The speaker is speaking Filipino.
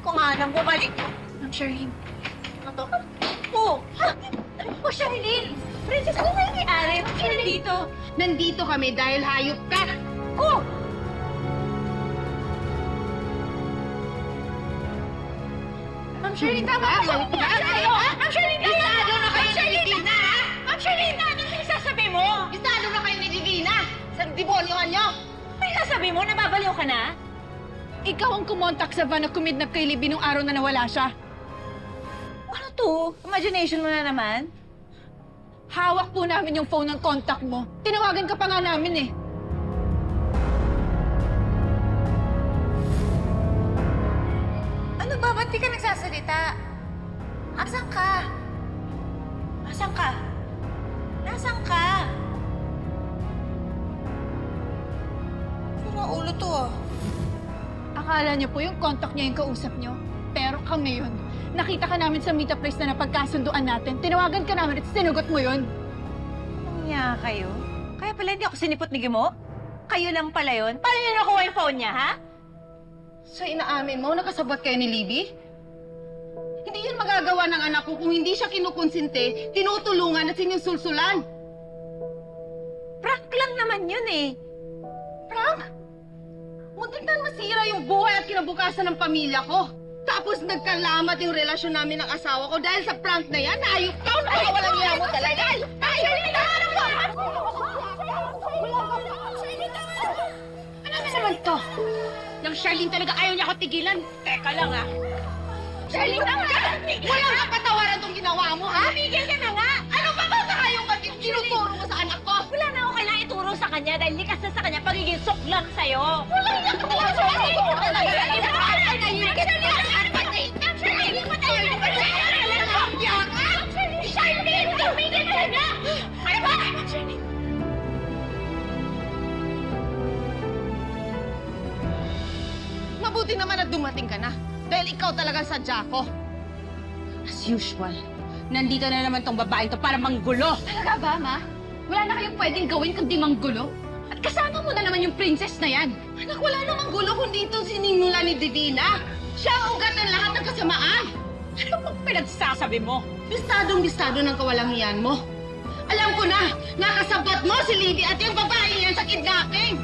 ko nga nang bumalik. Ma'am Charlene. Ano to? Oh! Oh, Charlene! Princess, ano na yung may-ari? Sino dito? Nandito kami dahil hayop ka. Oh! Ma'am Charlene, tama ka. Ma'am Charlene, Listado na kayo ni Divina, ha? Ma'am Charlene, ano yung sasabi mo? Listado na kayo ni Divina. Sa demonyohan nyo. Ano yung sasabi mo? Nababaliw ka na? Ikaw ang kumontak sa van na kumidnap kay Libby nung araw na nawala siya. Ano to? Imagination mo na naman? Hawak po namin yung phone ng contact mo. Tinawagan ka pa nga namin eh. Ano ba? Ba't di ka nagsasalita? Asan ka? Asan ka? Nasaan ka? Sira ulo to ah. Akala niyo po yung contact niya yung kausap niyo. Pero kami yun. Nakita ka namin sa meetup place na napagkasunduan natin. Tinawagan ka namin at sinugot mo yun. Anong niya kayo? Kaya pala hindi ako sinipot ni Gimo? Kayo lang pala yun? Paano niyo nakuha yung phone niya, ha? So inaamin mo, nakasabot kayo ni Libby? Hindi yun magagawa ng anak ko kung hindi siya kinukonsinte, tinutulungan at sinusulsulan. Prank lang naman yun eh. Frank, muntik na masira yung buhay at kinabukasan ng pamilya ko. Tapos nagkalamat yung relasyon namin ng asawa ko dahil sa prank na yan. Ayok ka! Walang iya mo talaga! Ayok ka! Ano na naman to? Yung Charlene talaga ayaw niya ako tigilan. Teka lang ah. Charlene, walang kapatawaran tong ginawa mo, ha? Tumigil ka na nga! Ano pa ba sa yung tinuturo mo sa anak ko? Wala na ako kailangan ituro sa kanya dahil likas na sa kanya pagiging sok lang sa'yo. Walang iya ka talaga sa anak ko talaga! Tumigil ka na! Ano ba? Mabuti naman at dumating ka na. Dahil ikaw talaga sadya ko. As usual, nandito na naman tong babaeng to para manggulo. Talaga ba, Ma? Wala na kayong pwedeng gawin kundi manggulo? At kasama mo na naman yung princess na yan. Anak, wala namang gulo kundi ito sininula ni Divina. Siya ang ugat ng lahat ng kasamaan. Ano bang pinagsasabi mo? Bistadong-bistado ng kawalangian mo. Alam ko na, nakasabot mo si Libby at yung babae yan sa kidnapping.